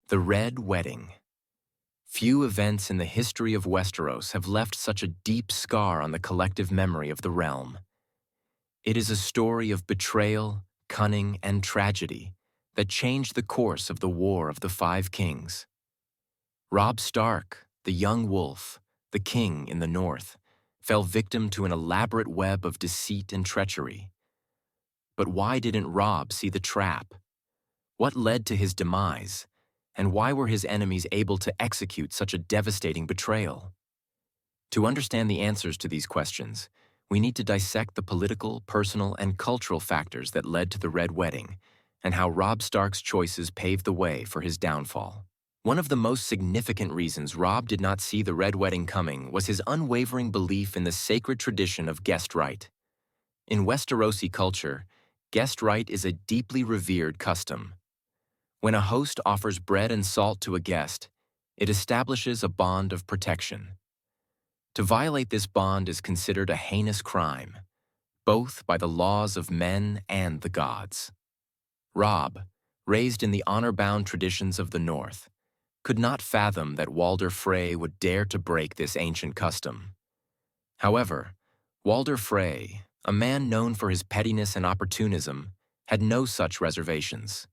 The Red Wedding. Few events in the history of Westeros have left such a deep scar on the collective memory of the realm. It is a story of betrayal, cunning, and tragedy that changed the course of the War of the Five Kings. Robb Stark, the young wolf, the king in the north, fell victim to an elaborate web of deceit and treachery. But why didn't Robb see the trap? What led to his demise? And why were his enemies able to execute such a devastating betrayal? To understand the answers to these questions, we need to dissect the political, personal, and cultural factors that led to the Red Wedding and how Robb Stark's choices paved the way for his downfall. One of the most significant reasons Robb did not see the Red Wedding coming was his unwavering belief in the sacred tradition of guest right. In Westerosi culture, guest right is a deeply revered custom. When a host offers bread and salt to a guest, it establishes a bond of protection. To violate this bond is considered a heinous crime, both by the laws of men and the gods. Robb, raised in the honor-bound traditions of the North, could not fathom that Walder Frey would dare to break this ancient custom. However, Walder Frey, a man known for his pettiness and opportunism, had no such reservations.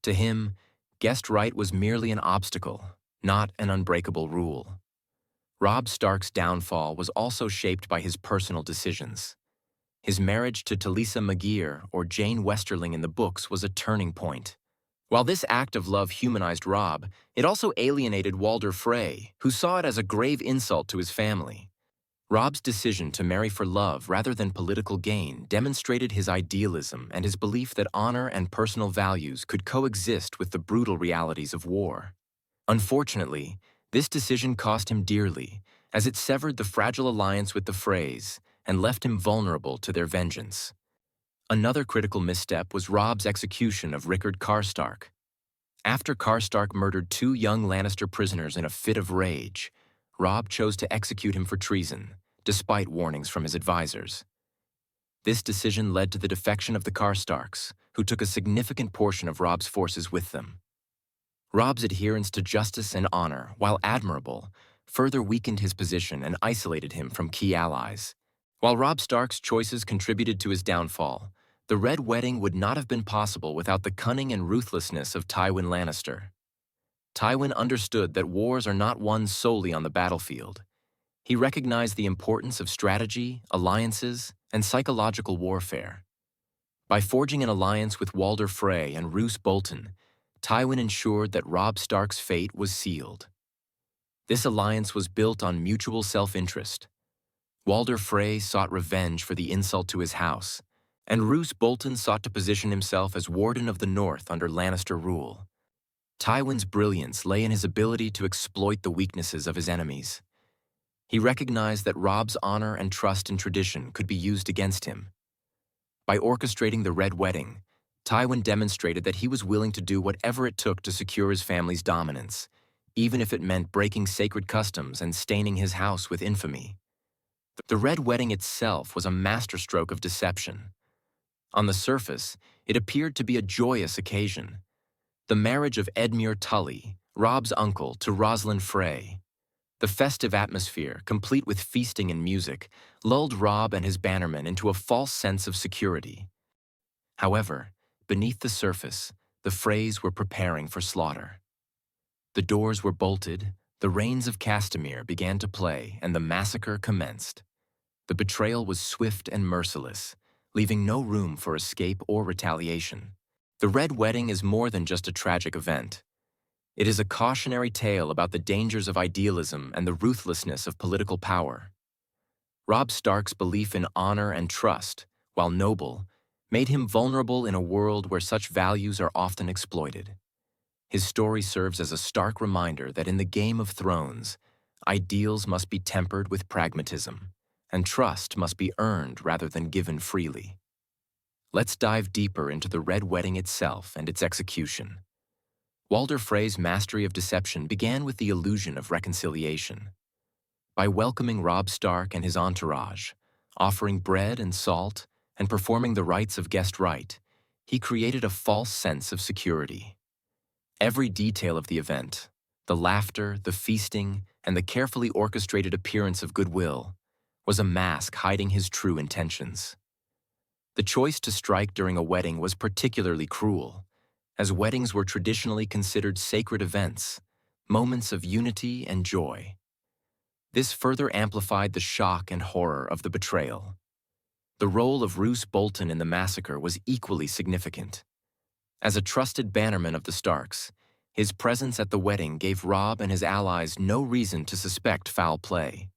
To him, guest right was merely an obstacle, not an unbreakable rule. Robb Stark's downfall was also shaped by his personal decisions. His marriage to Talisa Maguire, or Jane Westerling in the books, was a turning point. While this act of love humanized Robb, it also alienated Walder Frey, who saw it as a grave insult to his family. Robb's decision to marry for love rather than political gain demonstrated his idealism and his belief that honor and personal values could coexist with the brutal realities of war. Unfortunately, this decision cost him dearly, as it severed the fragile alliance with the Freys and left him vulnerable to their vengeance. Another critical misstep was Robb's execution of Rickard Karstark. After Karstark murdered 2 young Lannister prisoners in a fit of rage, Robb chose to execute him for treason, despite warnings from his advisors. This decision led to the defection of the Karstarks, who took a significant portion of Robb's forces with them. Robb's adherence to justice and honor, while admirable, further weakened his position and isolated him from key allies. While Robb Stark's choices contributed to his downfall, the Red Wedding would not have been possible without the cunning and ruthlessness of Tywin Lannister. Tywin understood that wars are not won solely on the battlefield. He recognized the importance of strategy, alliances, and psychological warfare. By forging an alliance with Walder Frey and Roose Bolton, Tywin ensured that Robb Stark's fate was sealed. This alliance was built on mutual self-interest. Walder Frey sought revenge for the insult to his house, and Roose Bolton sought to position himself as Warden of the North under Lannister rule. Tywin's brilliance lay in his ability to exploit the weaknesses of his enemies. He recognized that Robb's honor and trust in tradition could be used against him. By orchestrating the Red Wedding, Tywin demonstrated that he was willing to do whatever it took to secure his family's dominance, even if it meant breaking sacred customs and staining his house with infamy. The Red Wedding itself was a masterstroke of deception. On the surface, it appeared to be a joyous occasion. The marriage of Edmure Tully, Robb's uncle, to Rosalind Frey. The festive atmosphere, complete with feasting and music, lulled Robb and his bannermen into a false sense of security. However, beneath the surface, the Freys were preparing for slaughter. The doors were bolted, the Rains of Castamere began to play, and the massacre commenced. The betrayal was swift and merciless, leaving no room for escape or retaliation. The Red Wedding is more than just a tragic event. It is a cautionary tale about the dangers of idealism and the ruthlessness of political power. Robb Stark's belief in honor and trust, while noble, made him vulnerable in a world where such values are often exploited. His story serves as a stark reminder that in the Game of Thrones, ideals must be tempered with pragmatism, and trust must be earned rather than given freely. Let's dive deeper into the Red Wedding itself and its execution. Walder Frey's mastery of deception began with the illusion of reconciliation. By welcoming Robb Stark and his entourage, offering bread and salt, and performing the rites of guest right, he created a false sense of security. Every detail of the event, the laughter, the feasting, and the carefully orchestrated appearance of goodwill, was a mask hiding his true intentions. The choice to strike during a wedding was particularly cruel, as weddings were traditionally considered sacred events, moments of unity and joy. This further amplified the shock and horror of the betrayal. The role of Roose Bolton in the massacre was equally significant. As a trusted bannerman of the Starks, his presence at the wedding gave Robb and his allies no reason to suspect foul play.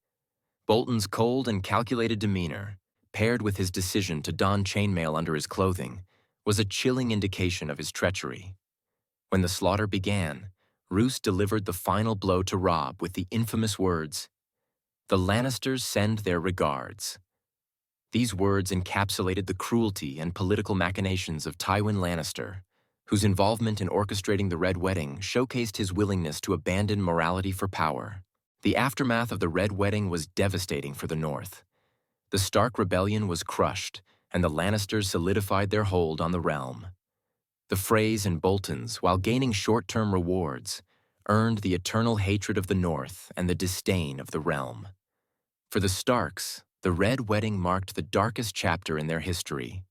Bolton's cold and calculated demeanor, paired with his decision to don chainmail under his clothing, was a chilling indication of his treachery. When the slaughter began, Roose delivered the final blow to Robb with the infamous words, "The Lannisters send their regards." These words encapsulated the cruelty and political machinations of Tywin Lannister, whose involvement in orchestrating the Red Wedding showcased his willingness to abandon morality for power. The aftermath of the Red Wedding was devastating for the North. The Stark rebellion was crushed, and the Lannisters solidified their hold on the realm. The Freys and Boltons, while gaining short-term rewards, earned the eternal hatred of the North and the disdain of the realm. For the Starks, the Red Wedding marked the darkest chapter in their history,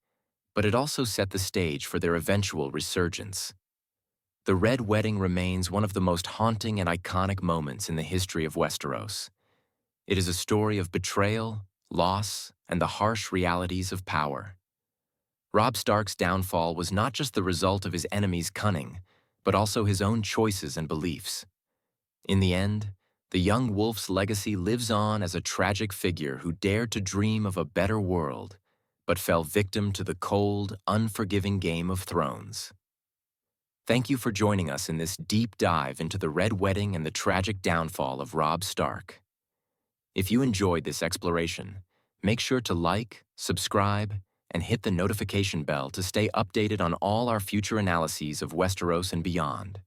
but it also set the stage for their eventual resurgence. The Red Wedding remains one of the most haunting and iconic moments in the history of Westeros. It is a story of betrayal, loss, and the harsh realities of power. Robb Stark's downfall was not just the result of his enemy's cunning, but also his own choices and beliefs. In the end, the young wolf's legacy lives on as a tragic figure who dared to dream of a better world, but fell victim to the cold, unforgiving Game of Thrones. Thank you for joining us in this deep dive into the Red Wedding and the tragic downfall of Robb Stark. If you enjoyed this exploration, make sure to like, subscribe, and hit the notification bell to stay updated on all our future analyses of Westeros and beyond.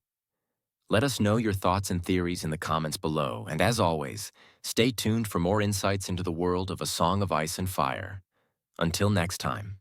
Let us know your thoughts and theories in the comments below, and as always, stay tuned for more insights into the world of A Song of Ice and Fire. Until next time.